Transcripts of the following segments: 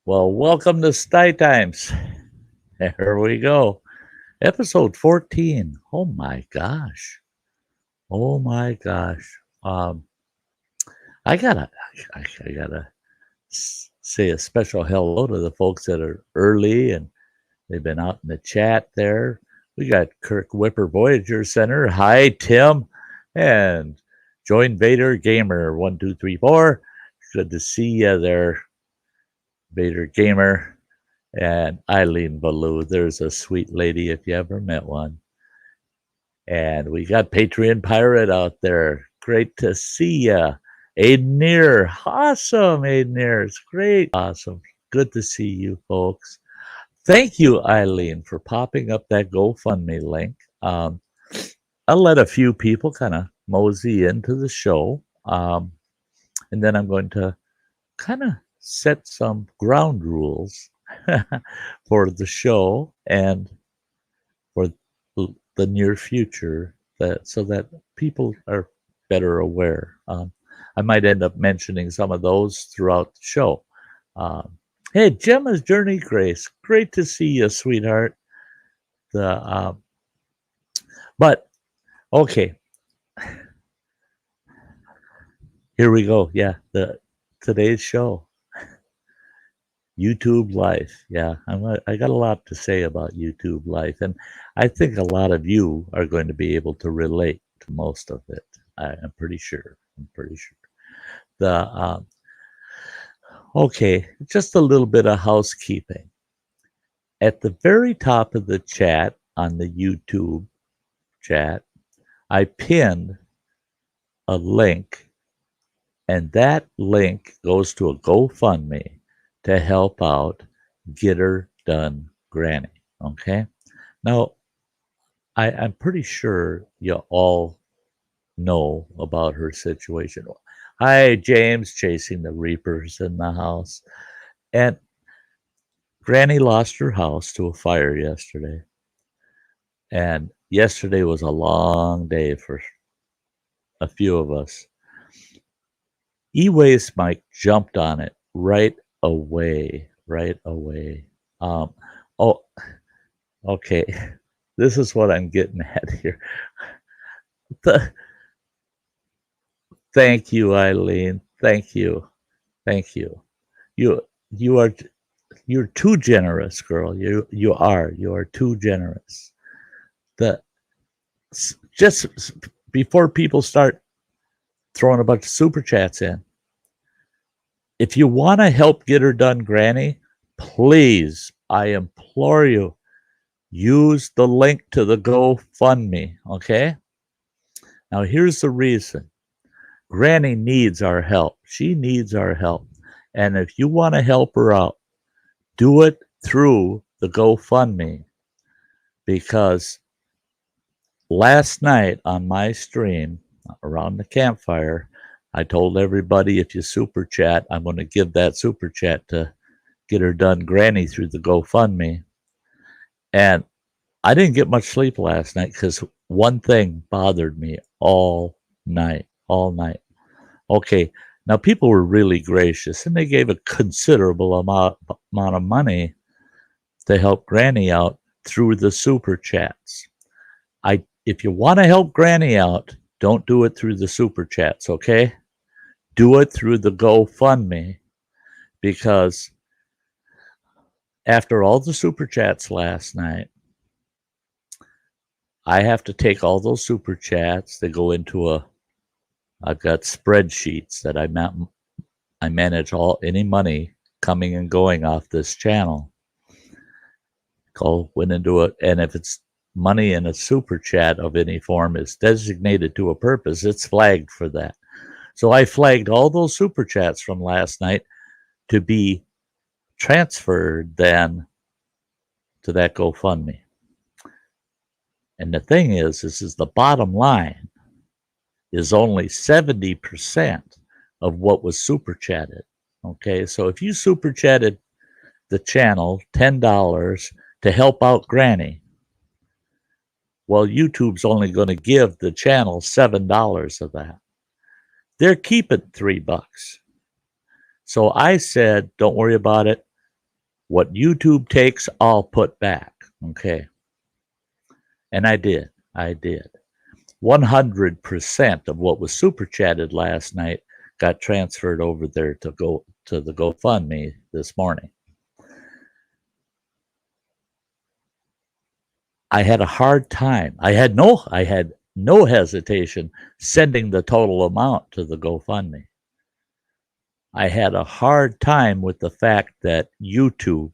Well, welcome to Sty Times. Here we go. Episode 14. Oh my gosh. Oh my gosh. I gotta, I gotta say a special hello to the folks that are early and they've been out in the chat there. We got Kirk Whipper Voyager Center. Hi, Tim. And Join Vader Gamer 1234. Good to see you there, Vader Gamer. And Eileen Ballou. There's a sweet lady if you ever met one. And we got Patreon Pirate out there. Great to see ya. Aiden, awesome, Aiden. It's great. Awesome. Good to see you folks. Thank you, Eileen, for popping up that GoFundMe link. I'll let a few people kind of mosey into the show. And then I'm going to kind of set some ground rules for the show and for the near future, so that people are better aware. I might end up mentioning some of those throughout the show. Hey, Gemma's Journey Grace, great to see you, sweetheart. But okay, here we go. Yeah, today's show. YouTube life. Yeah, I got a lot to say about YouTube life, and I think a lot of you are going to be able to relate to most of it. I'm pretty sure. Okay, just a little bit of housekeeping. At the very top of the chat on the YouTube chat, I pinned a link, and that link goes to a GoFundMe to help out Get Her Done Granny. Okay. Now, I'm pretty sure you all know about her situation. Hi, James, chasing the Reapers in the house. And Granny lost her house to a fire yesterday. And yesterday was a long day for a few of us. E-Waste Mike jumped on it right away. Oh, okay. This is what I'm getting at here. Thank you, Eileen. Thank you. You're too generous, girl. You are too generous. Just before people start throwing a bunch of super chats in, if you want to help Get Her Done Granny, please, I implore you, use the link to the GoFundMe, okay? Now, here's the reason. Granny needs our help. She needs our help. And if you want to help her out, do it through the GoFundMe. Because last night on my stream around the campfire, I told everybody, if you super chat, I'm going to give that super chat to Get Her Done Granny through the GoFundMe. And I didn't get much sleep last night because one thing bothered me all night. Okay, now people were really gracious and they gave a considerable amount of money to help Granny out through the super chats. If you want to help Granny out, don't do it through the super chats, okay? Do it through the GoFundMe, because after all the super chats last night, I have to take all those super chats. They go into I've got spreadsheets that I manage any money coming and going off this channel. Went into it, and if it's money in a super chat of any form is designated to a purpose, it's flagged for that. So I flagged all those super chats from last night to be transferred then to that GoFundMe. And the thing is the bottom line is only 70% of what was super chatted. Okay, so if you super chatted the channel $10 to help out Granny, well, YouTube's only going to give the channel $7 of that. They're keeping $3. So I said, don't worry about it. What YouTube takes, I'll put back. Okay. And I did. 100% of what was super chatted last night got transferred over there to the GoFundMe this morning. I had a hard time. I had no hesitation sending the total amount to the GoFundMe. I had a hard time with the fact that YouTube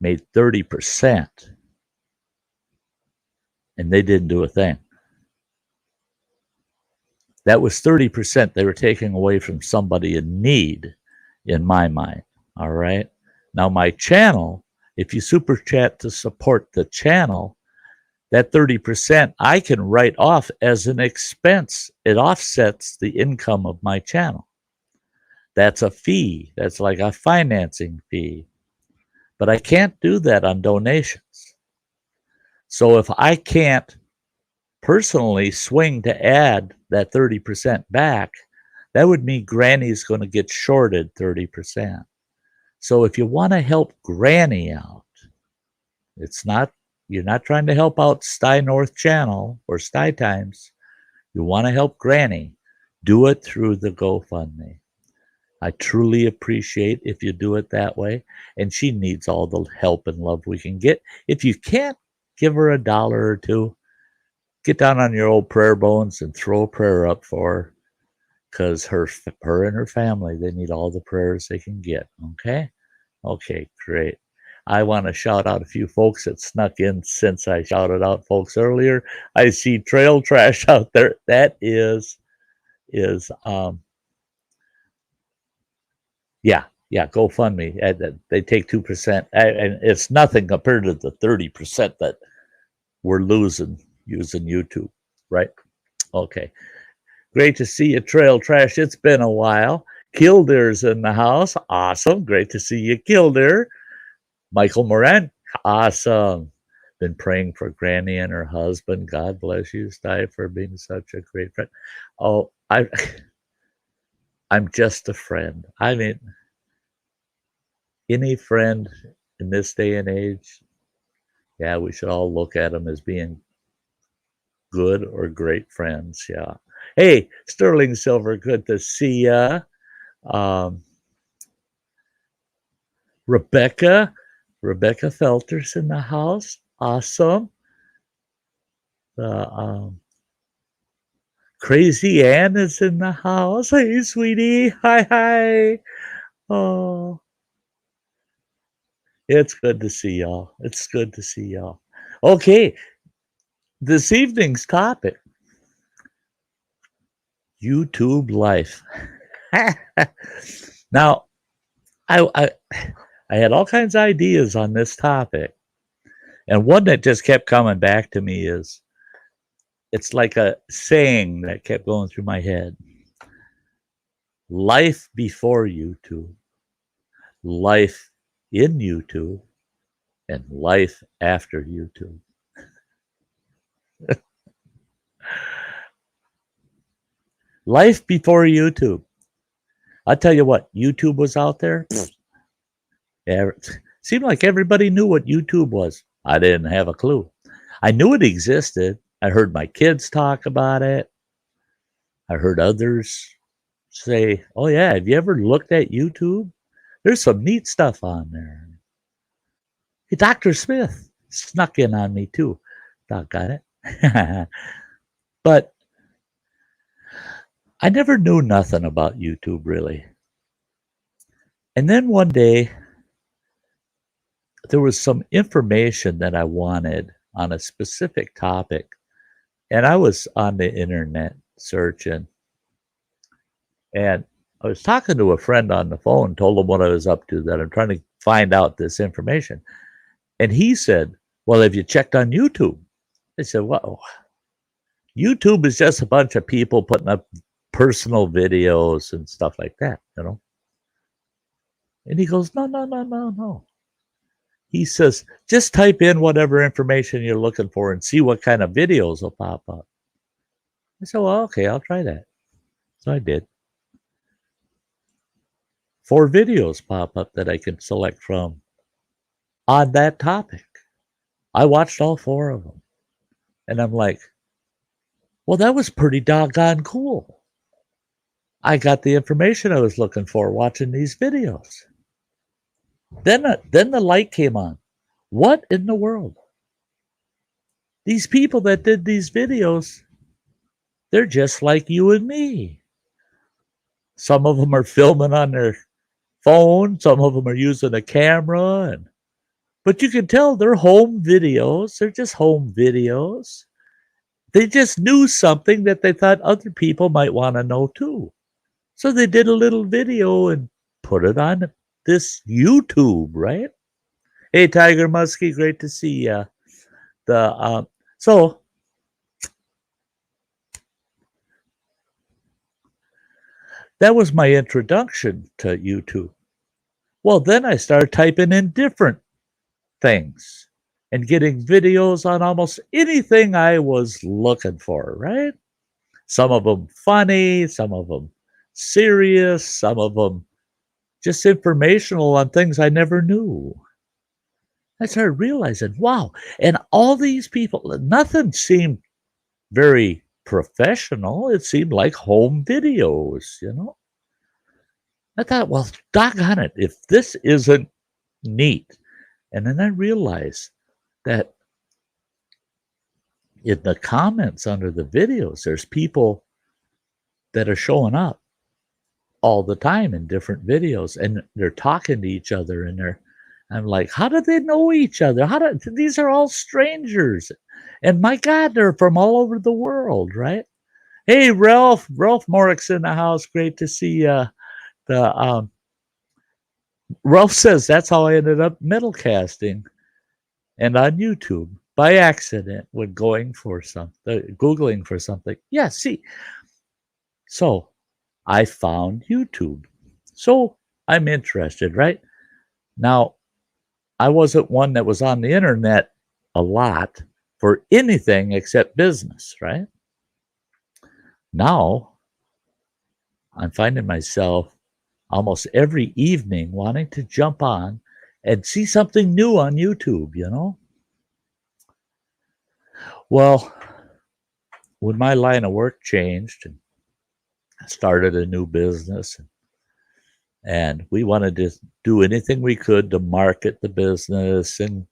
made 30% and they didn't do a thing. That was 30% they were taking away from somebody in need, in my mind. All right. Now, my channel, if you super chat to support the channel, that 30% I can write off as an expense. It offsets the income of my channel. That's a fee. That's like a financing fee. But I can't do that on donations. So if I can't personally swing to add that 30% back, that would mean Granny's going to get shorted 30%. So if you want to help Granny out, you're not trying to help out Sty North channel or Sty Times. You want to help Granny, do it through the GoFundMe. I truly appreciate if you do it that way. And she needs all the help and love we can get. If you can't give her $1 or $2, get down on your old prayer bones and throw a prayer up for her, because her and her family, they need all the prayers they can get. Okay? Okay, great. I want to shout out a few folks that snuck in since I shouted out folks earlier. I see Trail Trash out there. That is GoFundMe. They take 2%, and it's nothing compared to the 30% that we're losing using YouTube, right? Okay. Great to see you, Trail Trash. It's been a while. Kildear's in the house. Awesome. Great to see you, Kildare. Michael Moran. Awesome. Been praying for Granny and her husband. God bless you, Sty, for being such a great friend. Oh, I'm just a friend. I mean, any friend in this day and age, yeah, we should all look at them as being good or great friends. Yeah. Hey, Sterling Silver, good to see ya. Rebecca Felter's in the house. Awesome. Crazy Ann is in the house. Hey, sweetie. Hi. Oh, it's good to see y'all. It's good to see y'all. Okay, this evening's topic: YouTube life. Now, I had all kinds of ideas on this topic, and one that just kept coming back to me is, it's like a saying that kept going through my head: life before YouTube, life in YouTube, and life after YouTube. Life before YouTube. I'll tell you what, YouTube was out there. Yeah, seemed like everybody knew what YouTube was. I didn't have a clue. I knew it existed. I heard my kids talk about it. I heard others say, oh yeah, have you ever looked at YouTube? There's some neat stuff on there. Hey, Dr. Smith snuck in on me too. Doggone it. But I never knew nothing about YouTube, really. And then one day, there was some information that I wanted on a specific topic. And I was on the internet searching. And I was talking to a friend on the phone, told him what I was up to, that I'm trying to find out this information. And he said, well, have you checked on YouTube? I said, well, YouTube is just a bunch of people putting up personal videos and stuff like that, you know? And he goes, no. He says, just type in whatever information you're looking for and see what kind of videos will pop up. I said, well, okay, I'll try that. So I did. 4 videos pop up that I can select from on that topic. I watched all 4 of them. And I'm like, well, that was pretty doggone cool. I got the information I was looking for watching these videos. Then the light came on. What in the world? These people that did these videos, they're just like you and me. Some of them are filming on their phone. Some of them are using a camera. But you can tell they're home videos. They're just home videos. They just knew something that they thought other people might want to know too. So they did a little video and put it on this YouTube, right? Hey, Tiger Muskie, great to see you. So that was my introduction to YouTube. Well, then I started typing in different things and getting videos on almost anything I was looking for, right? Some of them funny, some of them serious, some of them just informational on things I never knew. I started realizing, wow, and all these people, nothing seemed very professional. It seemed like home videos, you know? I thought, well, doggone it, if this isn't neat. And then I realized that in the comments under the videos, there's people that are showing up all the time in different videos and they're talking to each other and I'm like, how do they know each other? These are all strangers. And my God, they're from all over the world, right? Hey, Ralph Morrick's in the house. Great to see Ralph says that's how I ended up metal casting and on YouTube by accident when Googling for something. Yeah, see. So I found YouTube. So I'm interested, right? Now, I wasn't one that was on the internet a lot for anything except business, right? Now, I'm finding myself almost every evening wanting to jump on and see something new on YouTube, you know? Well, when my line of work changed and I started a new business and we wanted to do anything we could to market the business and,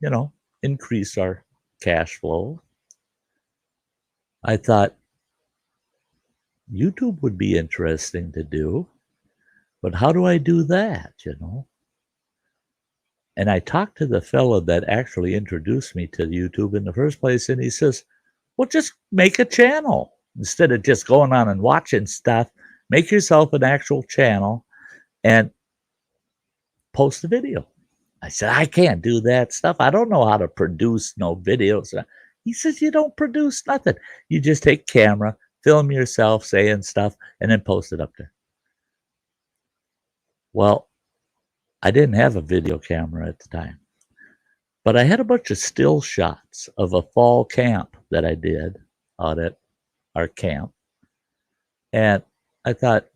you know, increase our cash flow, I thought YouTube would be interesting to do, but how do I do that, you know? And I talked to the fellow that actually introduced me to YouTube in the first place, and he says, well, just make a channel. Instead of just going on and watching stuff, make yourself an actual channel and post a video. I said, I can't do that stuff. I don't know how to produce no videos. He says, you don't produce nothing. You just take camera, film yourself saying stuff, and then post it up there. Well, I didn't have a video camera at the time, but I had a bunch of still shots of a fall camp that I did out at our camp. And I thought,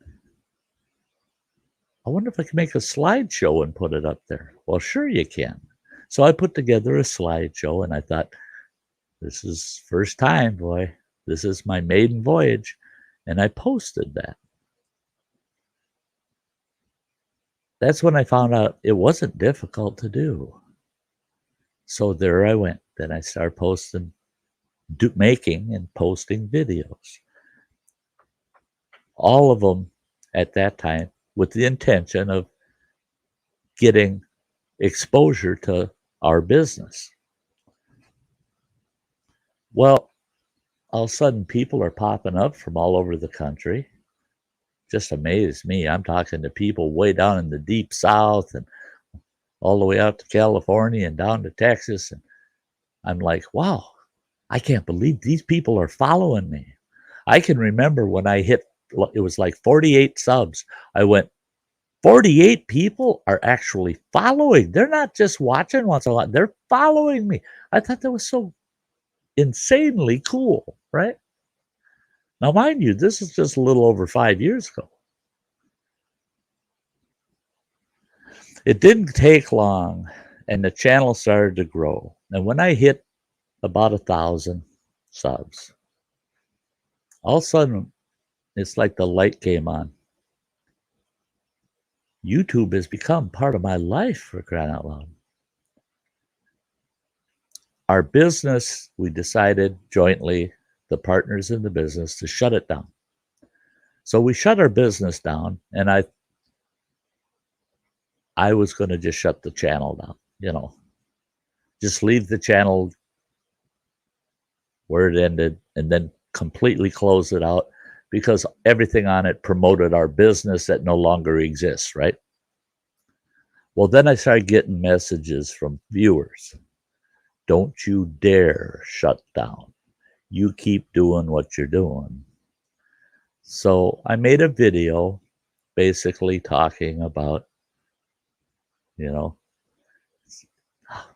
I wonder if I can make a slideshow and put it up there. Well, sure you can. So I put together a slideshow and I thought, this is first time, boy. This is my maiden voyage. And I posted that. That's when I found out it wasn't difficult to do. So there I went. Then I started making and posting videos. All of them at that time with the intention of getting exposure to our business. Well, all of a sudden people are popping up from all over the country. Just amazed me. I'm talking to people way down in the deep south and all the way out to California and down to Texas. And I'm like, wow, I can't believe these people are following me. I can remember when I hit, it was like 48 subs. I went, 48 people are actually following. They're not just watching once in a while. They're following me. I thought that was so insanely cool, right? Now, mind you, this is just a little over 5 years ago. It didn't take long And the channel started to grow. And when I hit about 1,000 subs, all of a sudden, it's like the light came on. YouTube has become part of my life, for crying out loud. Our business, we decided jointly, the partners in the business, to shut it down. So we shut our business down, and I was going to just shut the channel down, just leave the channel where it ended and then completely close it out, because everything on it promoted our business that no longer exists, right? Well, then I started getting messages from viewers. Don't you dare shut down. You keep doing what you're doing. So I made a video basically talking about,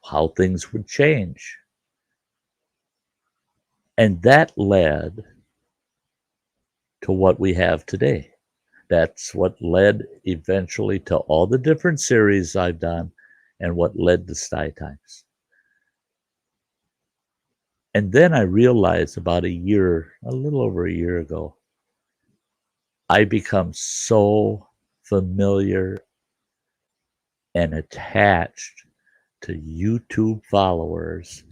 how things would change. And that led to what we have today. That's what led eventually to all the different series I've done and what led to Sty Times. And then I realized about a little over a year ago, I become so familiar and attached to YouTube followers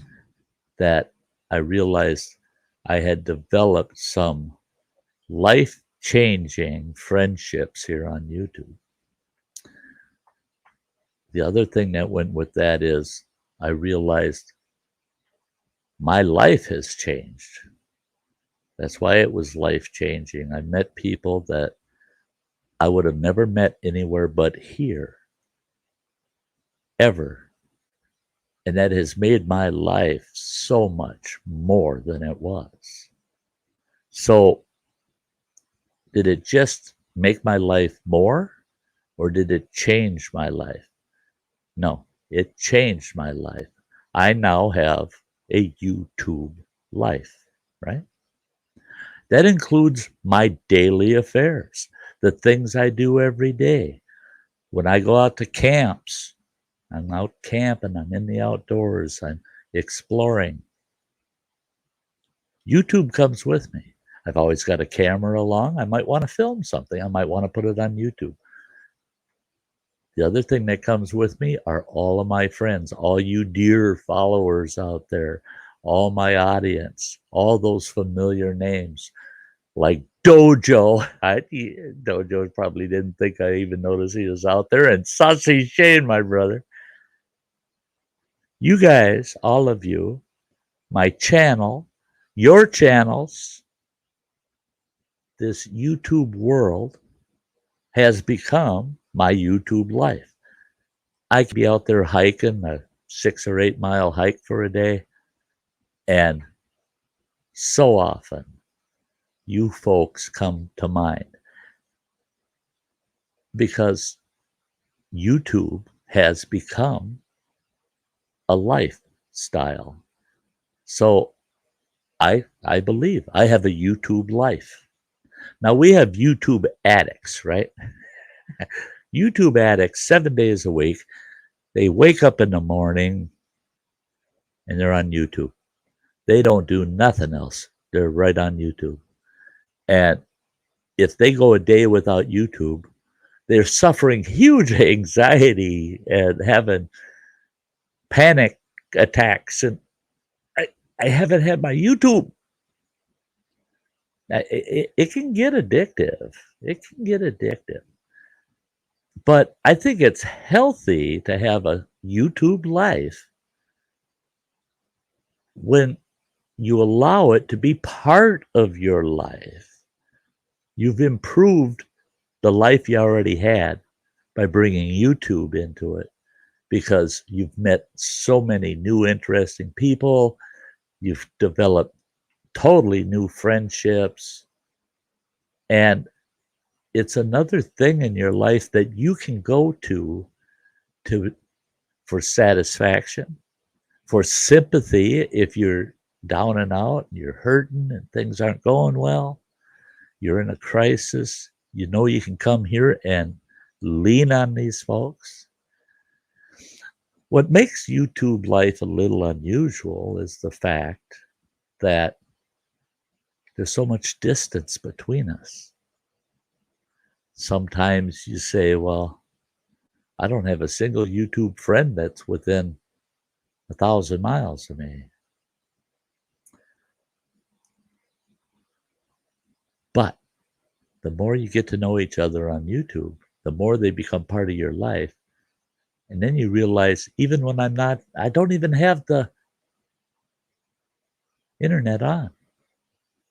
that I realized I had developed some life-changing friendships here on YouTube. The other thing that went with that is I realized my life has changed. That's why it was life-changing. I met people that I would have never met anywhere but here, ever. And that has made my life so much more than it was. So, did it just make my life more, or did it change my life? No, it changed my life. I now have a YouTube life, right? That includes my daily affairs, the things I do every day. When I go out to camps, I'm out camping, I'm in the outdoors, I'm exploring. YouTube comes with me. I've always got a camera along. I might want to film something. I might want to put it on YouTube. The other thing that comes with me are all of my friends, all you dear followers out there, all my audience, all those familiar names like Dojo. Dojo probably didn't think I even noticed he was out there. And Saucy Shane, my brother. You guys, all of you, my channel, your channels, this YouTube world has become my YouTube life. I could be out there hiking a 6 or 8 mile hike for a day, and so often you folks come to mind because YouTube has become a lifestyle. So I believe I have a YouTube life. Now we have YouTube addicts, right? YouTube addicts, 7 days a week. They wake up in the morning and they're on YouTube. They don't do nothing else. They're right on YouTube. And if they go a day without YouTube, they're suffering huge anxiety and having panic attacks. And I haven't had my YouTube. It can get addictive. It can get addictive. But I think it's healthy to have a YouTube life when you allow it to be part of your life. You've improved the life you already had by bringing YouTube into it because you've met so many new interesting people. You've developed totally new friendships. And it's another thing in your life that you can go to for satisfaction, for sympathy if you're down and out, you're hurting and things aren't going well, you're in a crisis, you can come here and lean on these folks. What makes YouTube life a little unusual is the fact that there's so much distance between us. Sometimes you say, well, I don't have a single YouTube friend that's within 1,000 miles of me. But the more you get to know each other on YouTube, the more they become part of your life. And then you realize, even when I don't even have the internet on,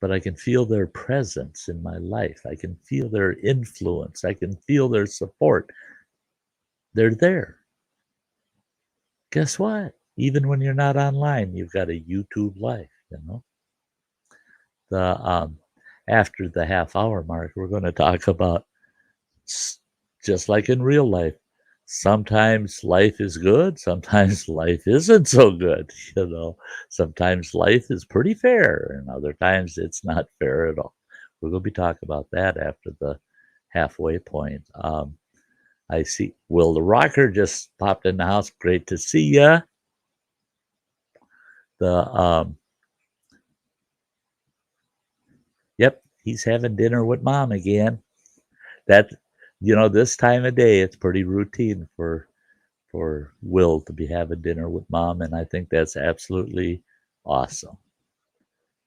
but I can feel their presence in my life. I can feel their influence. I can feel their support. They're there. Guess what? Even when you're not online, you've got a YouTube life, you know. After the half-hour mark, we're going to talk about, just like in real life, sometimes life is good, sometimes life isn't so good, you know. Sometimes life is pretty fair, and other times it's not fair at all. We're going to be talking about that after the halfway point. I see Will the Rocker just popped in the house. Great to see ya. Yep, he's having dinner with mom again. That, this time of day, it's pretty routine for Will to be having dinner with mom, and I think that's absolutely awesome.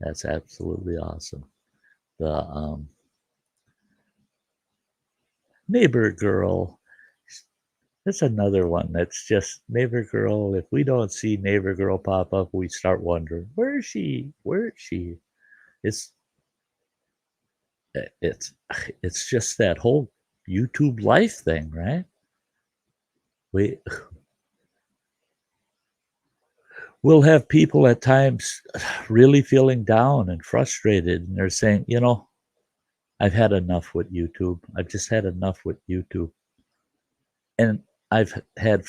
That's absolutely awesome. The neighbor girl, that's another one that's just neighbor girl. If we don't see neighbor girl pop up, we start wondering, where is she? Where is she? It's just that whole YouTube life thing, right? We'll have people at times really feeling down and frustrated, and they're saying, I've had enough with YouTube. I've just had enough with YouTube. And I've had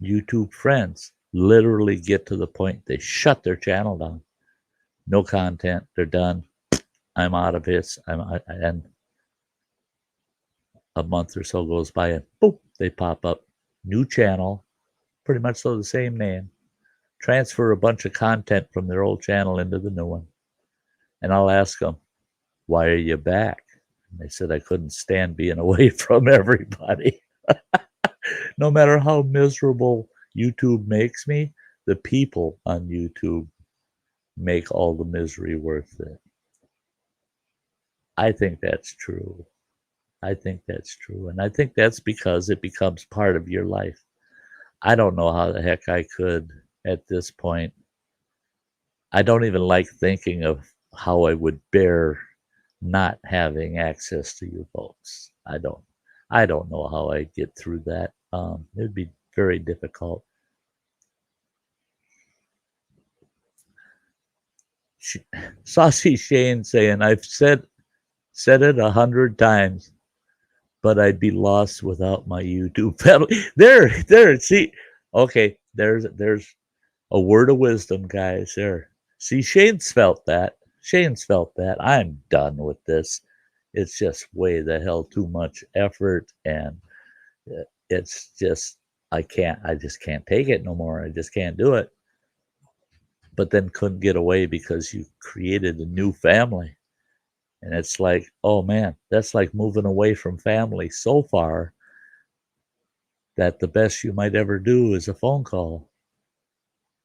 YouTube friends literally get to the point they shut their channel down. No content. They're done. I'm out of this. And a month or so goes by, and boom, they pop up. New channel, pretty much the same name. Transfer a bunch of content from their old channel into the new one. And I'll ask them, why are you back? And they said, I couldn't stand being away from everybody. No matter how miserable YouTube makes me, the people on YouTube make all the misery worth it. I think that's true. I think that's true. And I think that's because it becomes part of your life. I don't know how the heck I could at this point. I don't even like thinking of how I would bear not having access to you folks. I don't know how I'd get through that. It'd be very difficult. Saucy Shane saying, I've said it 100 times, but I'd be lost without my YouTube family. There. See, okay, there's a word of wisdom, guys. There. See, Shane's felt that. I'm done with this. It's just way the hell too much effort, and it's just I just can't take it no more. I just can't do it. But then couldn't get away because you created a new family. And it's like, oh man, that's like moving away from family so far that the best you might ever do is a phone call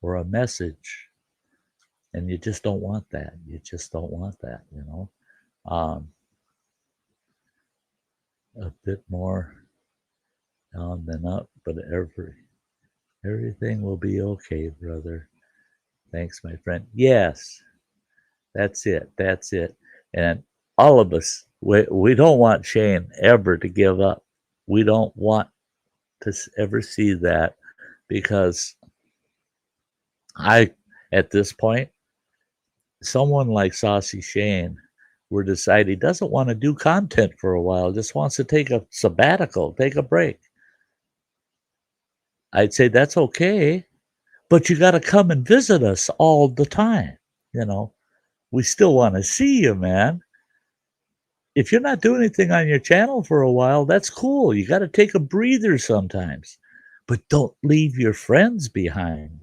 or a message. And you just don't want that. A bit more down than up, but everything will be okay, brother. Thanks, my friend. Yes, that's it. And all of us, we don't want Shane ever to give up. We don't want to ever see that, because at this point, someone like Saucy Shane, we're deciding doesn't want to do content for a while, just wants to take a sabbatical, take a break. I'd say that's okay, but you got to come and visit us all the time. We still want to see you, man. If you're not doing anything on your channel for a while, that's cool. You got to take a breather sometimes. but don't leave your friends behind.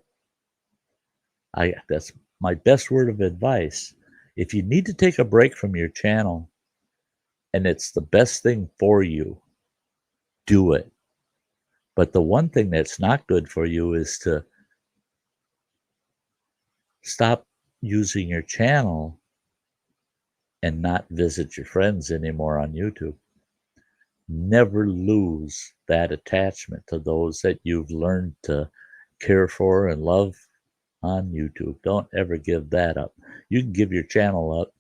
That's my best word of advice. If you need to take a break from your channel and it's the best thing for you, do it. But the one thing that's not good for you is to stop using your channel and not visit your friends anymore on YouTube. Never lose that attachment to those that you've learned to care for and love on YouTube. Don't ever give that up. You can give your channel up,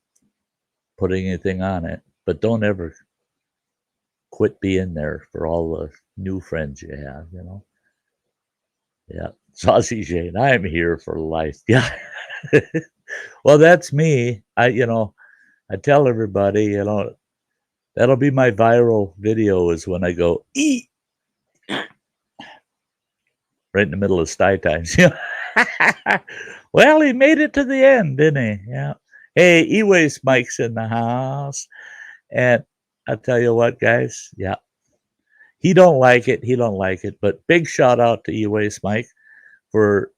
putting anything on it, but don't ever quit being there for all the new friends you have, you know. Yeah. Saucy Jane, I'm here for life. Yeah. Well, that's me. I tell everybody, that'll be my viral video is when I go, eat, right in the middle of Sty Times. Well, he made it to the end, didn't he? Yeah. Hey, E-Waste Mike's in the house. And I'll tell you what, guys. Yeah. He don't like it. He don't like it. But big shout out to E-Waste Mike for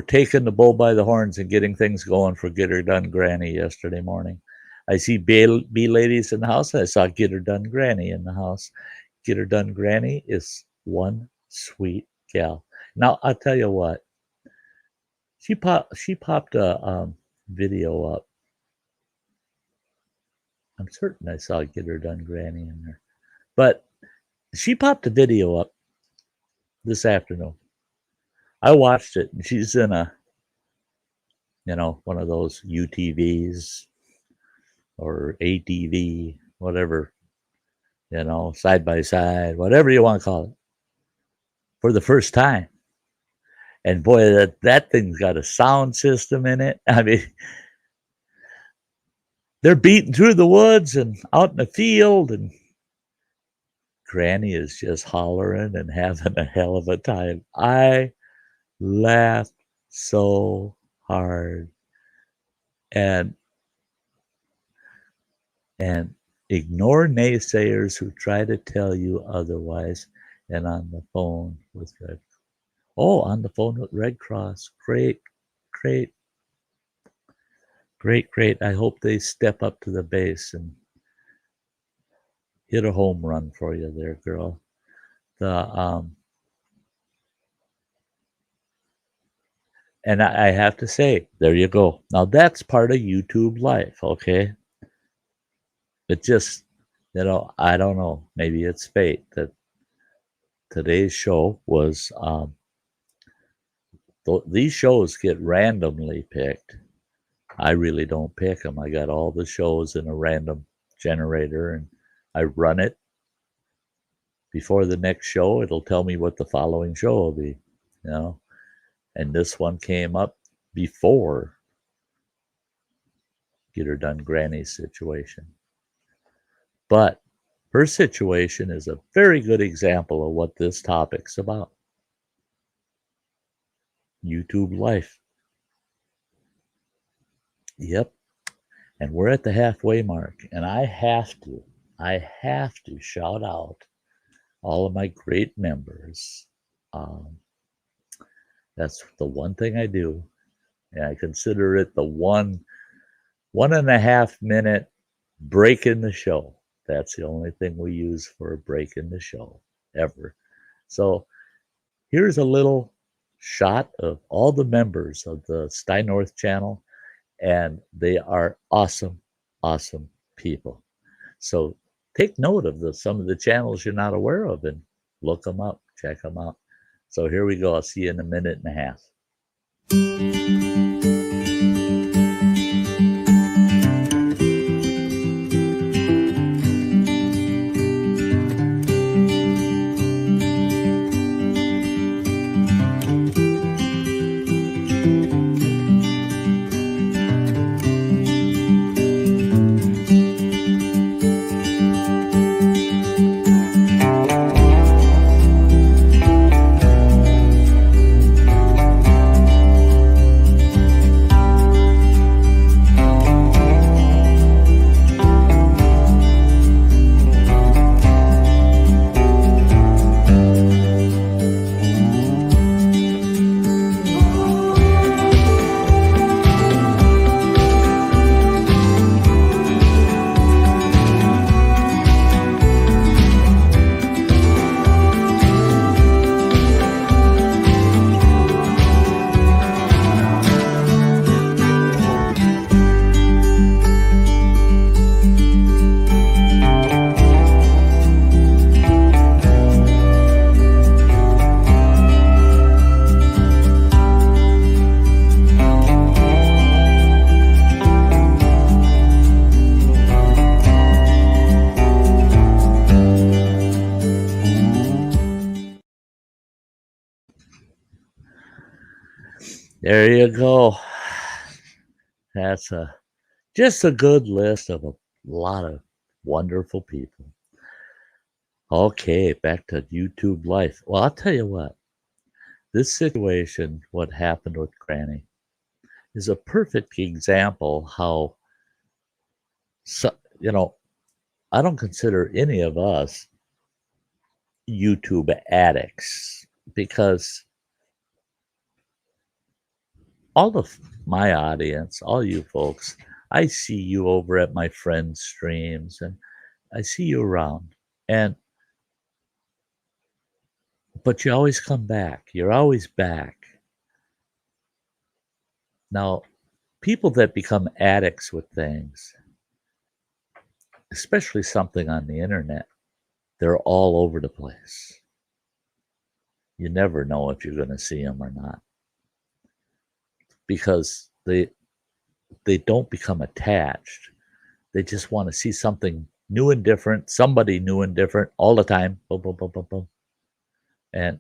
taking the bull by the horns and getting things going for Get Her Done Granny yesterday morning. I see B ladies in the house. I saw Get Her Done Granny in the house. Get Her Done Granny is one sweet gal. Now, I'll tell you what. She popped a video up. I'm certain I saw Get Her Done Granny in there. But she popped a video up this afternoon. I watched it, and she's in one of those UTVs or ATV, whatever, side by side, whatever you want to call it, for the first time. And boy, that thing's got a sound system in it. I mean, they're beating through the woods and out in the field, and Granny is just hollering and having a hell of a time. I laughed so hard. And ignore naysayers who try to tell you otherwise. And on the phone with Red. Oh, on the phone with Red Cross. Great. I hope they step up to the base and hit a home run for you there, girl. And I have to say, there you go. Now that's part of YouTube life, okay? It just, I don't know. Maybe it's fate that today's show was, these shows get randomly picked. I really don't pick them. I got all the shows in a random generator, and I run it. Before the next show, it'll tell me what the following show will be, And this one came up before Get Her Done Granny's situation. But her situation is a very good example of what this topic's about. YouTube life. Yep. And we're at the halfway mark. And I have to shout out all of my great members. That's the one thing I do. And I consider it the 1.5 minute break in the show. That's the only thing we use for a break in the show ever. So here's a little shot of all the members of the Sty North channel. And they are awesome, awesome people. So take note of some of the channels you're not aware of and look them up, check them out. So here we go. I'll see you in a minute and a half. There you go. That's just a good list of a lot of wonderful people. Okay, back to YouTube life. Well, I'll tell you what. This situation, what happened with Granny, is a perfect example how, you know, I don't consider any of us YouTube addicts because all of my audience, all you folks, I see you over at my friends' streams and I see you around. But you always come back. You're always back. Now, people that become addicts with things, especially something on the internet, they're all over the place. You never know if you're going to see them or not because they don't become attached. They just want to see something new and different, somebody new and different all the time. Boom, boom, boom, boom, boom. And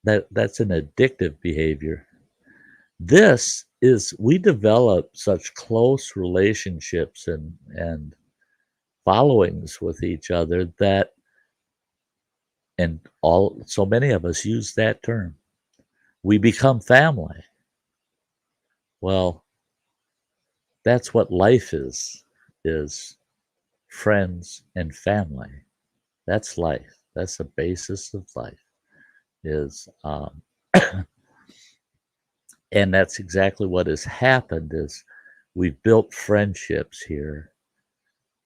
that's an addictive behavior. This is we develop such close relationships and followings with each other that and all so many of us use that term. We become family. Well, that's what life is friends and family. That's life. That's the basis of life. And that's exactly what has happened is we've built friendships here.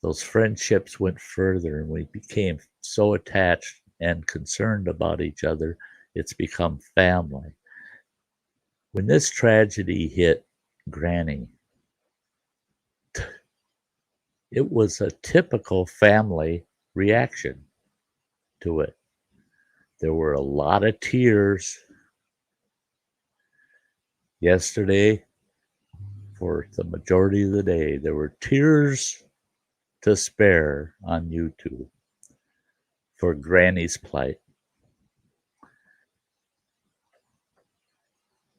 Those friendships went further and we became so attached and concerned about each other, it's become family. When this tragedy hit Granny, it was a typical family reaction to it. There were a lot of tears. Yesterday, for the majority of the day, there were tears to spare on YouTube for Granny's plight.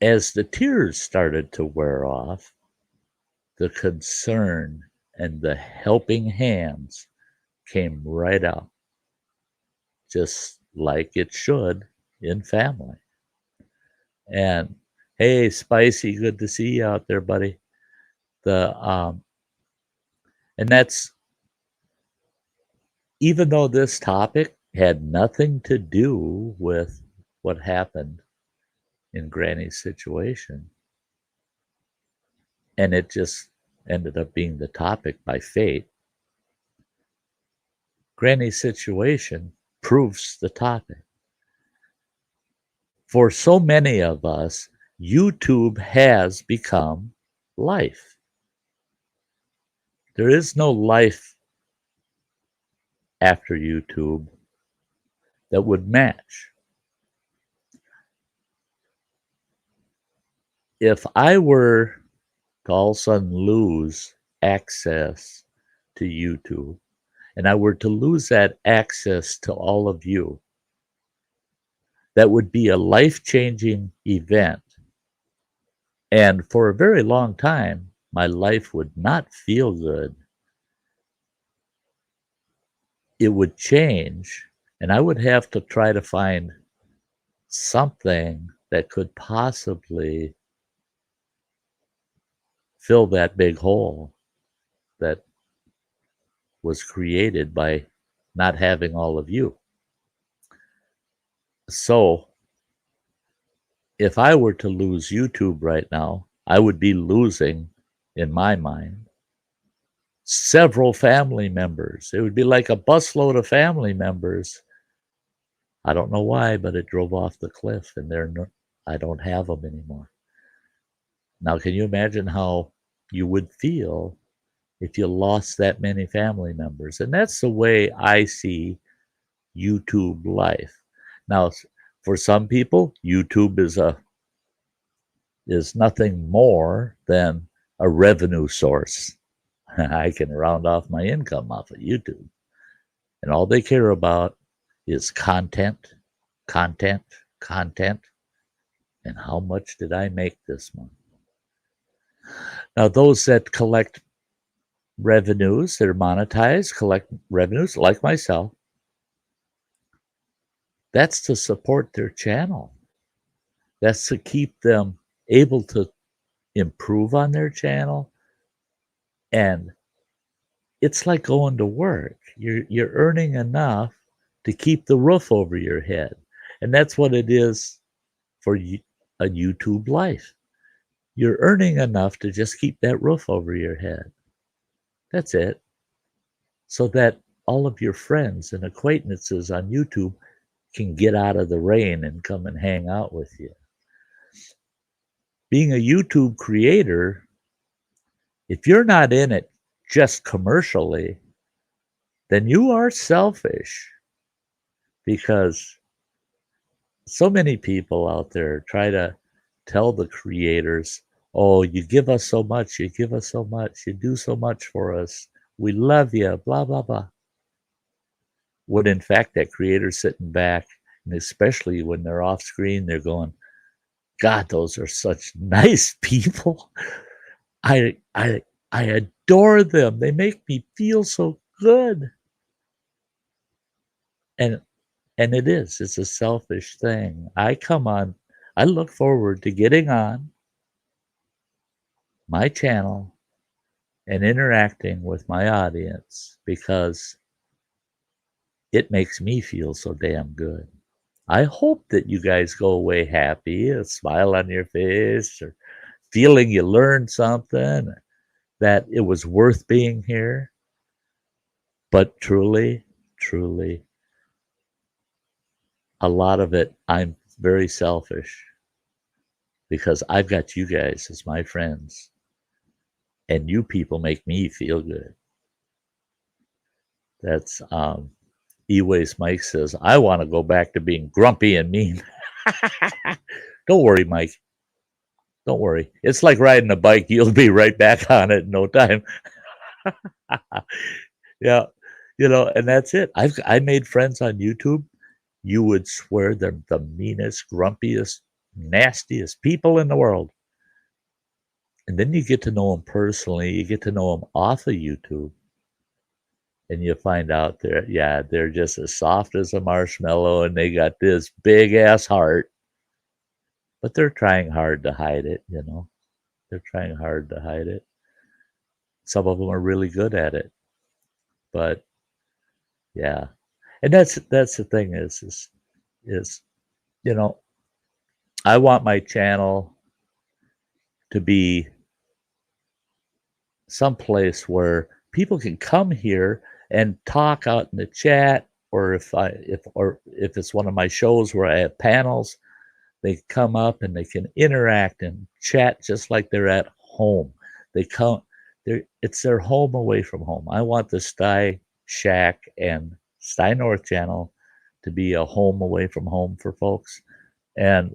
As the tears started to wear off, the concern and the helping hands came right out, just like it should in family. And hey, Spicy, good to see you out there, buddy. And that's even though this topic had nothing to do with what happened in Granny's situation, and it just ended up being the topic by fate. Granny's situation proves the topic. For so many of us, YouTube has become life. There is no life after YouTube that would match. If I were to all of a sudden lose access to YouTube, and I were to lose that access to all of you, that would be a life-changing event. And for a very long time, my life would not feel good. It would change, and I would have to try to find something that could possibly fill that big hole that was created by not having all of you. So if I were to lose YouTube right now, I would be losing, in my mind, several family members. It would be like a busload of family members. I don't know why, but it drove off the cliff and I don't have them anymore. Now, can you imagine how you would feel if you lost that many family members? And that's the way I see YouTube life. Now, for some people, YouTube is nothing more than a revenue source. I can round off my income off of YouTube. And all they care about is content, content, content. and how much did I make this month? Now, those that collect revenues that are monetized, collect revenues like myself, that's to support their channel. That's to keep them able to improve on their channel. And it's like going to work. You're earning enough to keep the roof over your head. And that's what it is for a YouTube life. You're earning enough to just keep that roof over your head. That's it. So that all of your friends and acquaintances on YouTube can get out of the rain and come and hang out with you. Being a YouTube creator, if you're not in it just commercially, then you are selfish, because so many people out there try to tell the creators, oh, you give us so much, you give us so much, you do so much for us, we love you, blah, blah, blah. When in fact that creator's sitting back, and especially when they're off screen, they're going, God, those are such nice people. I adore them. They make me feel so good. And it's a selfish thing. I look forward to getting on my channel and interacting with my audience, because it makes me feel so damn good. I hope that you guys go away happy, a smile on your face, or feeling you learned something, that it was worth being here. But truly, truly, a lot of it, I'm very selfish, because I've got you guys as my friends, and you people make me feel good. That's E-Waste Mike says, I want to go back to being grumpy and mean. Don't worry, Mike. Don't worry. It's like riding a bike. You'll be right back on it in no time. Yeah. And that's it. I made friends on YouTube. You would swear they're the meanest, grumpiest, nastiest people in the world. And then you get to know them personally. You get to know them off of YouTube. And you find out they're just as soft as a marshmallow, and they got this big ass heart. But they're trying hard to hide it, They're trying hard to hide it. Some of them are really good at it. But yeah. And that's the thing is I want my channel to be someplace where people can come here and talk out in the chat, or if it's one of my shows where I have panels, they come up and they can interact and chat just like they're at home. It's their home away from home. I want the Sty Shack and Sty North channel to be a home away from home for folks. And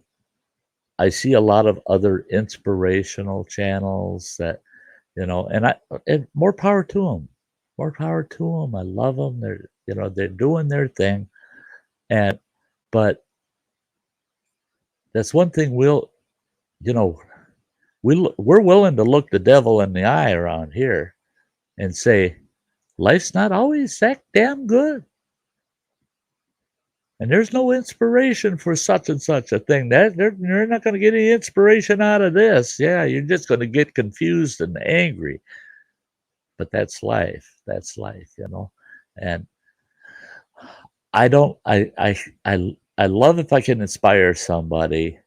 I see a lot of other inspirational channels that, and more power to them. More power to them. I love them. They're doing their thing. But that's one thing we're willing to look the devil in the eye around here and say, life's not always that damn good. And there's no inspiration for such and such a thing. You're not going to get any inspiration out of this. Yeah, you're just going to get confused and angry. But that's life. That's life, And I love if I can inspire somebody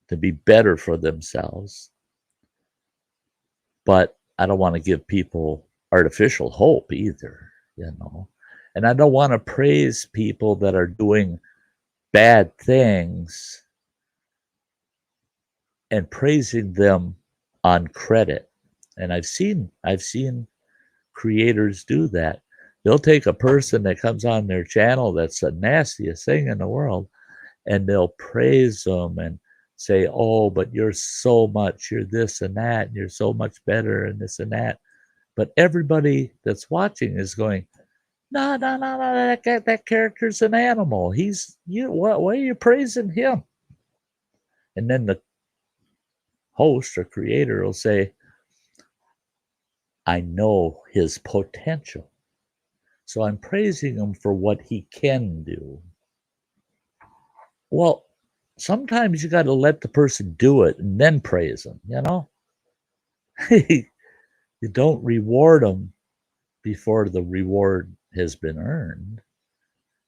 to be better for themselves. But I don't want to give people artificial hope either, And I don't want to praise people that are doing bad things and praising them on credit. And I've seen creators do that. They'll take a person that comes on their channel that's the nastiest thing in the world, and they'll praise them and say, oh, but you're so much, you're this and that, and you're so much better and this and that. But everybody that's watching is going, no, that character's an animal. Why are you praising him? And then the host or creator will say, I know his potential. So I'm praising him for what he can do. Well, sometimes you got to let the person do it and then praise them, you know? You don't reward them before the reward has been earned.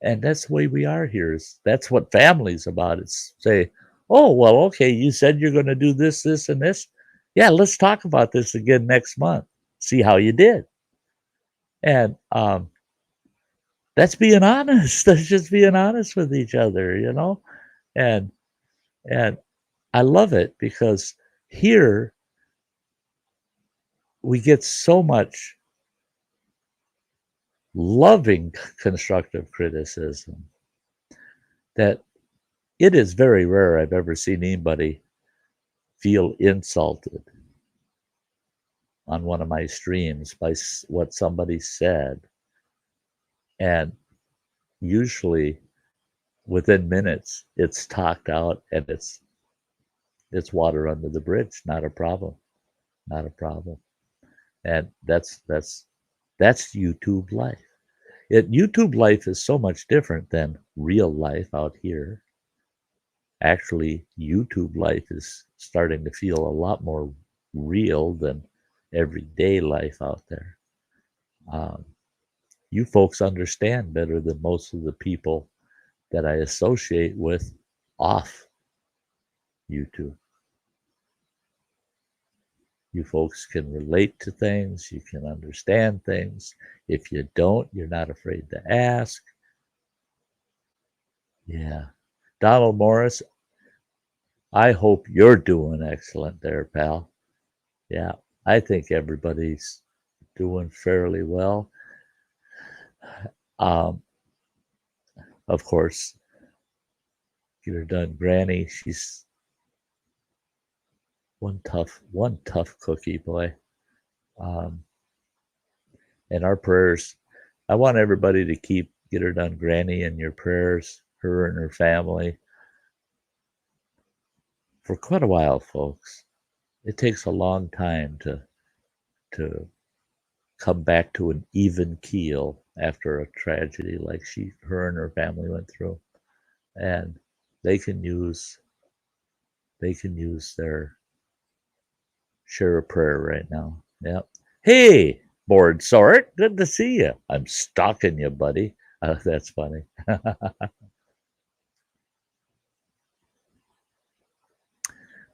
And that's the way we are here. That's what family's about. It's say, oh, well, okay, you said you're going to do this, this, and this. Yeah, let's talk about this again next month. See how you did. And that's being honest. That's just being honest with each other, you know? And and I love it because here we get so much loving constructive criticism that it is very rare I've ever seen anybody feel insulted on one of my streams by what somebody said. And usually within minutes, it's talked out and it's water under the bridge. Not a problem. Not a problem. And that's YouTube life. YouTube life is so much different than real life out here. Actually, YouTube life is starting to feel a lot more real than everyday life out there. You folks understand better than most of the people that I associate with off YouTube. You folks can relate to things, you can understand things. If you don't, you're not afraid to ask. Yeah. Donald Morris, I hope you're doing excellent there, pal. Yeah, I think everybody's doing fairly well. Of course, get her done, Granny. She's one tough cookie, boy. And our prayers. I want everybody to keep Get Her Done, Granny in your prayers. Her and her family. For quite a while, folks. It takes a long time to come back to an even keel after a tragedy like her and her family went through. And they can use their share of prayer right now. Yep. Hey, bored sort, good to see you. I'm stalking you, buddy. That's funny.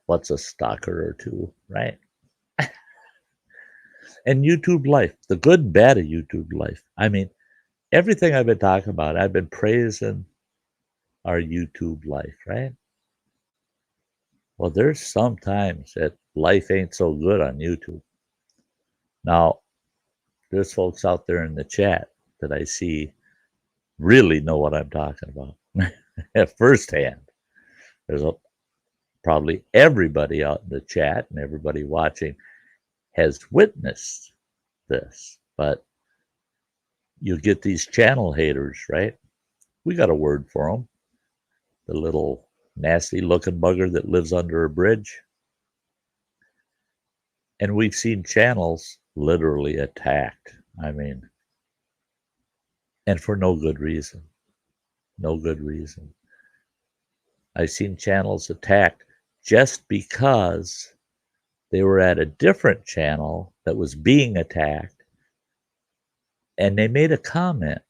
What's a stalker or two, right? And YouTube life, the good and bad of YouTube life. I mean, everything I've been talking about, I've been praising our YouTube life, right? Well, there's sometimes that life ain't so good on YouTube. Now, there's folks out there in the chat that I see really know what I'm talking about firsthand. There's probably everybody out in the chat and everybody watching has witnessed this, but you get these channel haters, right? We got a word for them. The little nasty looking bugger that lives under a bridge. And we've seen channels literally attacked. I mean, and for no good reason. No good reason. I've seen channels attacked just because they were at a different channel that was being attacked and they made a comment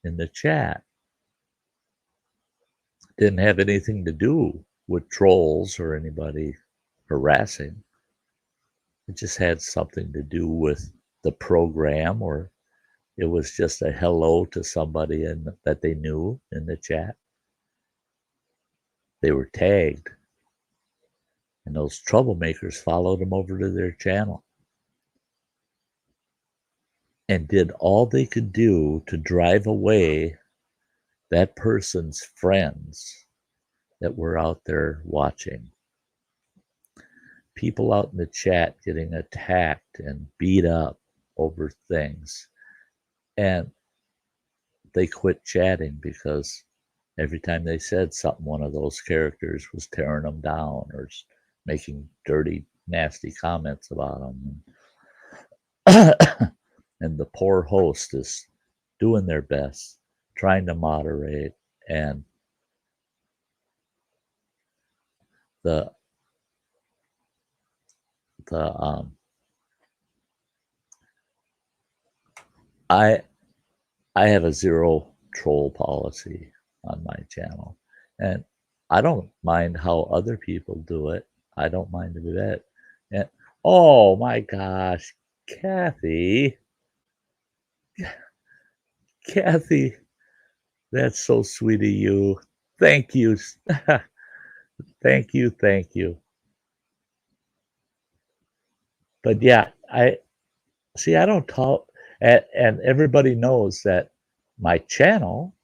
in the chat. Didn't have anything to do with trolls or anybody harassing. It just had something to do with the program, or it was just a hello to somebody that they knew in the chat. They were tagged, and those troublemakers followed them over to their channel and did all they could do to drive away that person's friends that were out there watching. People out in the chat getting attacked and beat up over things. And they quit chatting because Every time they said something, one of those characters was tearing them down or making dirty, nasty comments about them. And the poor host is doing their best, trying to moderate, and the I have a zero troll policy on my channel, and I don't mind how other people do it. I don't mind to do that. And oh my gosh, Kathy, Kathy, that's so sweet of you. Thank you. Thank you. Thank you. But yeah, I see, I don't talk, and everybody knows that my channel,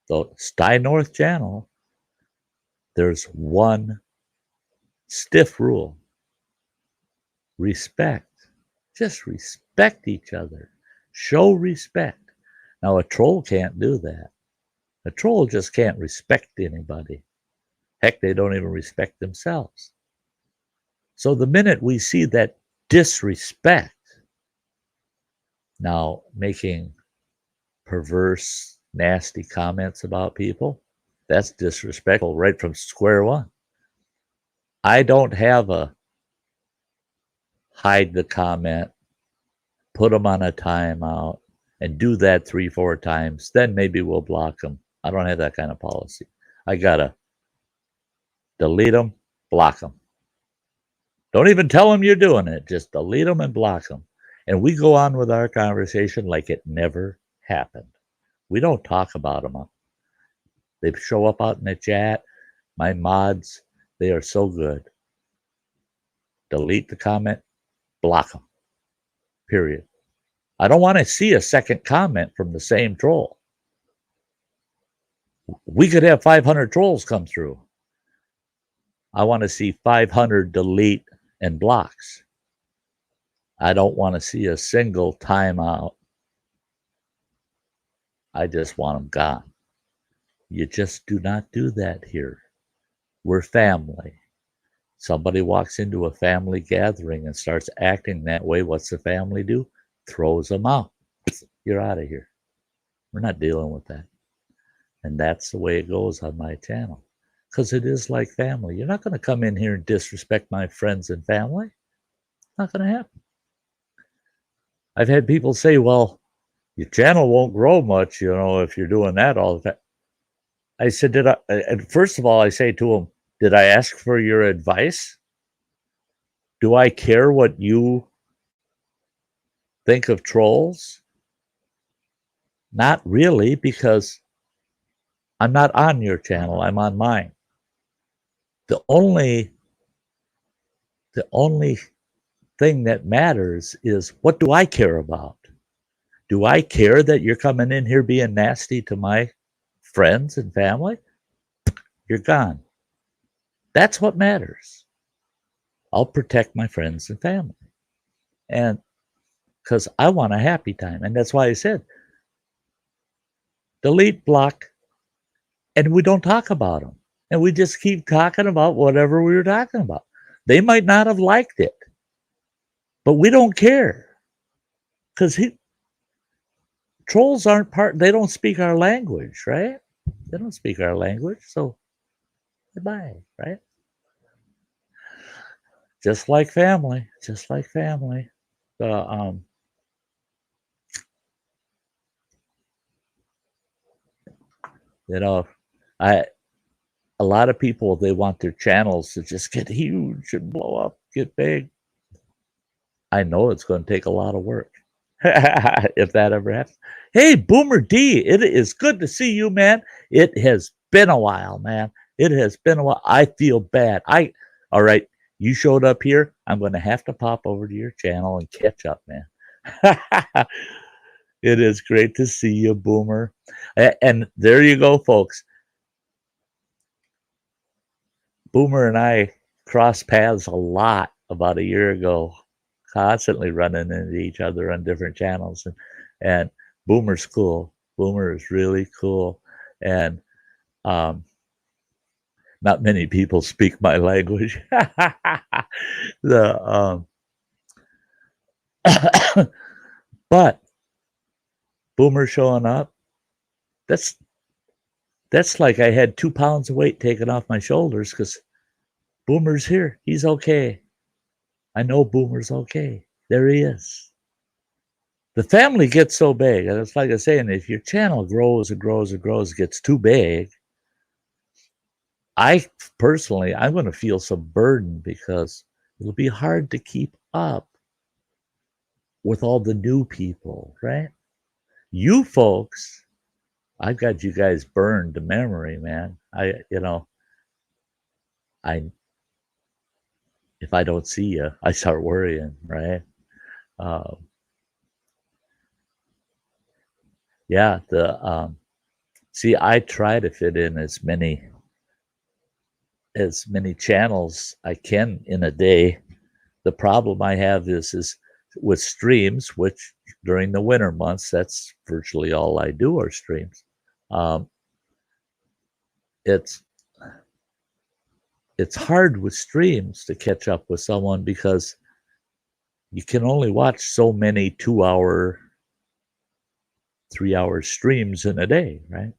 the Sty North channel, there's one stiff rule: respect. Just respect each other. Show respect. Now, a troll can't do that. A troll just can't respect anybody. Heck, they don't even respect themselves. So the minute we see that disrespect, now making perverse, nasty comments about people, that's disrespectful right from square one. I don't have a hide the comment, put them on a timeout, and do that 3-4 times. Then maybe we'll block them. I don't have that kind of policy. I gotta delete them, block them. Don't even tell them you're doing it. Just delete them and block them. And we go on with our conversation like it never happened. We don't talk about them. They show up out in the chat. My mods, they are so good. Delete the comment, block them. Period. I don't want to see a second comment from the same troll. We could have 500 trolls come through. I want to see 500 delete and blocks. I don't want to see a single timeout. I just want them gone. You just do not do that here. We're family. Somebody walks into a family gathering and starts acting that way. What's the family do? Throws them out. You're out of here. We're not dealing with that. And that's the way it goes on my channel. Because it is like family. You're not going to come in here and disrespect my friends and family. It's not going to happen. I've had people say, well, your channel won't grow much, if you're doing that all the time. I said, first of all, I say to them, did I ask for your advice? Do I care what you think of trolls? Not really, because I'm not on your channel. I'm on mine. The only thing that matters is, what do I care about? Do I care that you're coming in here being nasty to my friends and family? You're gone. That's what matters. I'll protect my friends and family. And because I want a happy time. And that's why I said, delete, block, and we don't talk about them. And we just keep talking about whatever we were talking about. They might not have liked it, but we don't care. Because trolls aren't they don't speak our language, right? They don't speak our language, so goodbye, right? Just like family, just like family. A lot of people, they want their channels to just get huge and blow up, get big. I know it's going to take a lot of work if that ever happens. Hey, Boomer D, it is good to see you, man. It has been a while, man. It has been a while. I feel bad. All right, you showed up here. I'm going to have to pop over to your channel and catch up, man. It is great to see you, Boomer. And there you go, folks. Boomer and I crossed paths a lot about a year ago, constantly running into each other on different channels. And Boomer's cool. Boomer is really cool. And Um, not many people speak my language. the But Boomer showing up, that's that's like I had 2 pounds of weight taken off my shoulders because Boomer's here. He's okay. I know Boomer's okay. There he is. The family gets so big, and it's like I was saying, if your channel grows and grows and grows, gets too big, I personally, I'm going to feel some burden because it'll be hard to keep up with all the new people, right? You folks, I've got you guys burned to memory, man. I if I don't see you, I start worrying, right? Uh, yeah, the see, I try to fit in as many channels I can in a day. The problem I have is with streams, which during the winter months, that's virtually all I do are streams. Um, it's it's hard with streams to catch up with someone because you can only watch so many 2 hour, 3 hour streams in a day, right?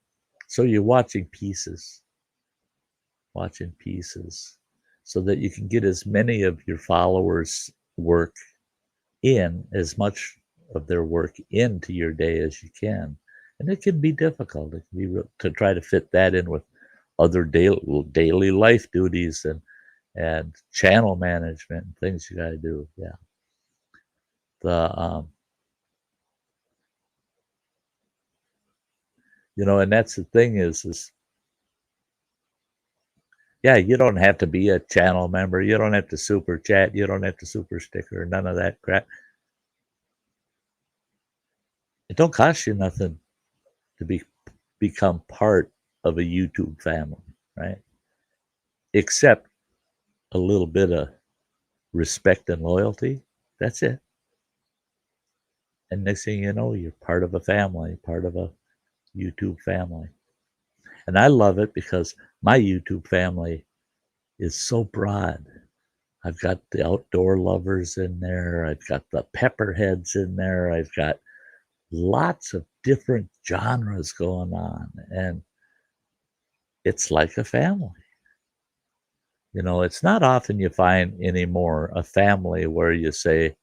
So you're watching pieces so that you can get as many of your followers' work in, as much of their work into your day as you can. And it can be difficult. It can be to try to fit that in with other daily life duties and channel management and things you got to do. Yeah. The and that's the thing is yeah, you don't have to be a channel member. You don't have to super chat. You don't have to super sticker. None of that crap. It don't cost you nothing to become part of a YouTube family, right? Except a little bit of respect and loyalty. That's it. And next thing you know, you're part of a family, part of a YouTube family. And I love it because my YouTube family is so broad. I've got the outdoor lovers in there. I've got the pepperheads in there. I've got lots of different genres going on. And it's like a family. It's not often you find anymore a family where you say,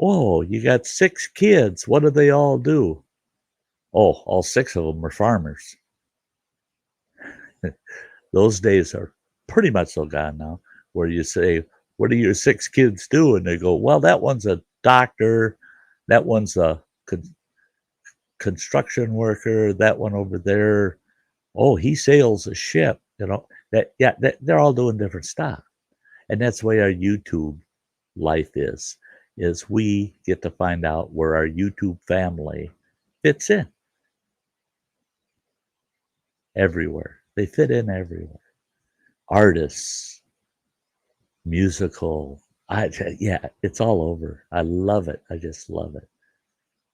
oh, you got 6 kids. What do they all do? Oh, all 6 of them are farmers. Those days are pretty much so gone now, where you say, what do your 6 kids do? And they go, well, that one's a doctor. That one's a construction worker. That one over there, oh, he sails a ship. They're all doing different stuff. And that's the way our YouTube life is we get to find out where our YouTube family fits in everywhere. They fit in everywhere. Artists, musical. Yeah, it's all over. I love it. I just love it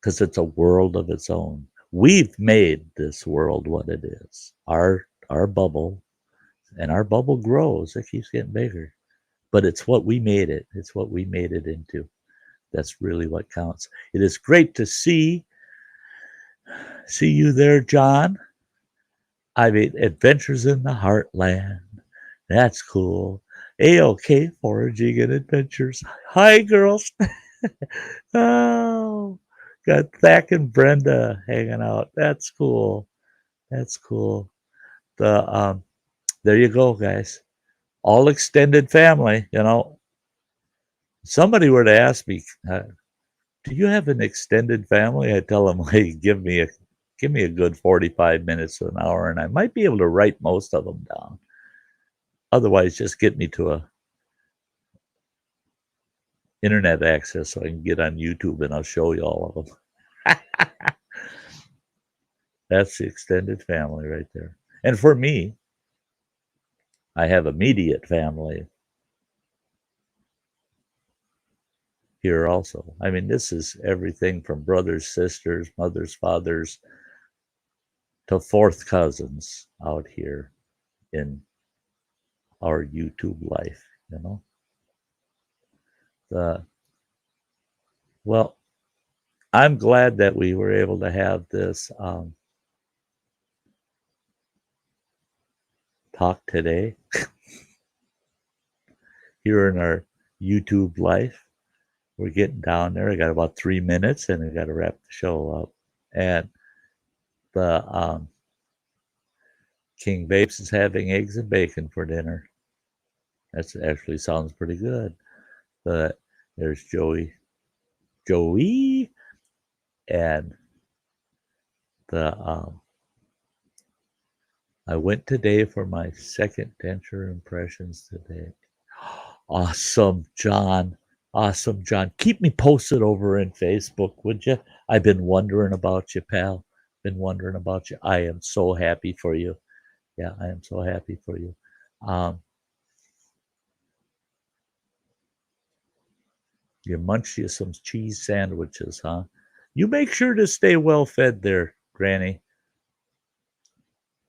because it's a world of its own. We've made this world what it is. Our bubble, and our bubble grows. It keeps getting bigger, but it's what we made it. It's what we made it into. That's really what counts. It is great to see you there, John. I mean, Adventures in the Heartland. That's cool. A-OK Foraging and Adventures. Hi, girls. Oh, got Thak and Brenda hanging out. That's cool. That's cool. There you go, guys. All extended family. Somebody were to ask me, do you have an extended family? I tell them, hey, give me a good 45 minutes to an hour, and I might be able to write most of them down. Otherwise, just get me to a internet access so I can get on YouTube and I'll show you all of them. That's the extended family right there. And for me, I have immediate family here also. I mean, this is everything from brothers, sisters, mothers, fathers, to fourth cousins out here in our YouTube life, you know. Well, I'm glad that we were able to have this talk today here in our YouTube life. We're getting down there. I got about 3 minutes and I got to wrap the show up. And the King Vapes is having eggs and bacon for dinner. That actually sounds pretty good. But there's Joey, and the I went today for my second denture impressions today. Awesome, John. Awesome, John. Keep me posted over in Facebook, would you? I've been wondering about you, pal. Been wondering about you. I am so happy for you. Yeah, I am so happy for you. You munch you some cheese sandwiches, huh? You make sure to stay well fed there, Granny.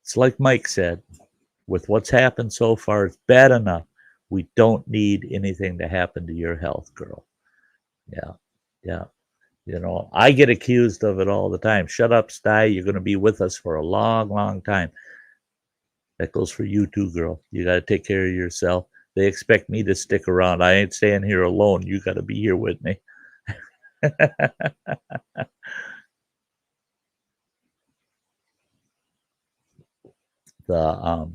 It's like Mike said, with what's happened so far, it's bad enough. We don't need anything to happen to your health, girl. Yeah, yeah. You know, I get accused of it all the time. Shut up, Sty. You're going to be with us for a long, long time. That goes for you too, girl. You got to take care of yourself. They expect me to stick around. I ain't staying here alone. You got to be here with me. The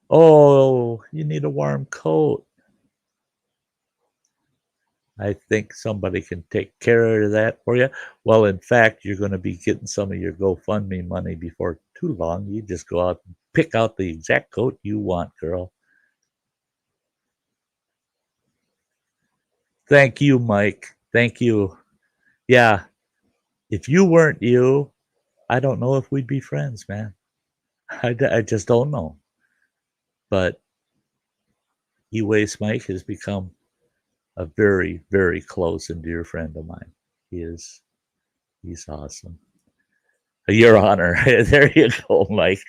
oh, you need a warm coat. I think somebody can take care of that for you. Well, in fact, you're going to be getting some of your GoFundMe money before too long. You just go out and pick out the exact coat you want, girl. Thank you, Mike. Thank you. Yeah, if you weren't you, I don't know if we'd be friends, man. I just don't know. But E-Waste Mike has become a very, very close and dear friend of mine. He's awesome. Your Honor. There you go, Mike.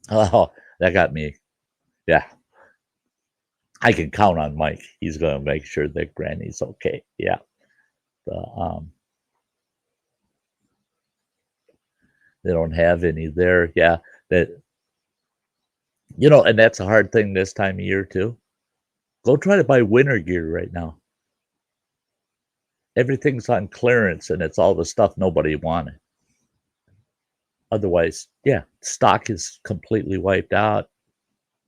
Oh, that got me. Yeah. I can count on Mike. He's going to make sure that Granny's okay. Yeah. They don't have any there. Yeah. That, you know, and that's a hard thing this time of year, too. Go try to buy winter gear right now. Everything's on clearance and it's all the stuff nobody wanted. Otherwise, yeah, stock is completely wiped out.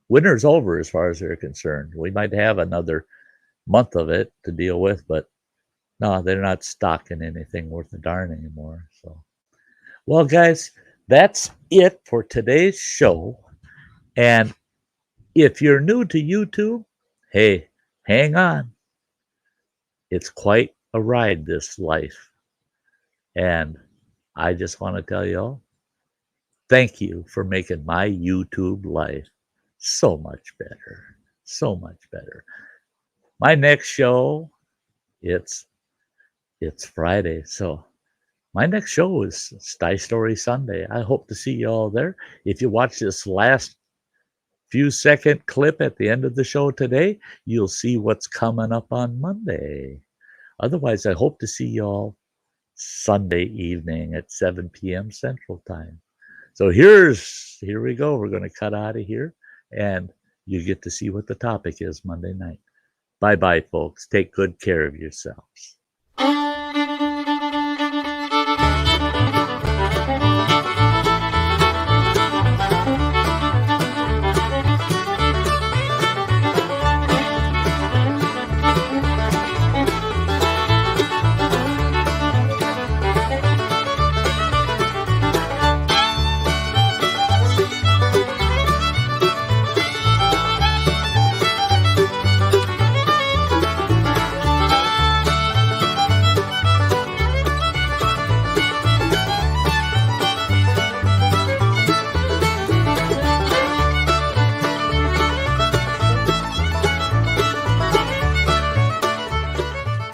Winter's over as far as they're concerned. We might have another month of it to deal with, but no, they're not stocking anything worth a darn anymore. So, well, guys, that's it for today's show. And if you're new to YouTube, hey, hang on. It's quite a ride, this life. And I just want to tell you all, thank you for making my YouTube life so much better. So much better. My next show, it's Friday. So my next show is Sty Story Sunday. I hope to see you all there. If you watch this last few second clip at the end of the show today, you'll see what's coming up on Monday. Otherwise, I hope to see you all Sunday evening at 7 p.m. Central Time. So here we go. We're going to cut out of here and you get to see what the topic is Monday night. Bye-bye, folks. Take good care of yourselves.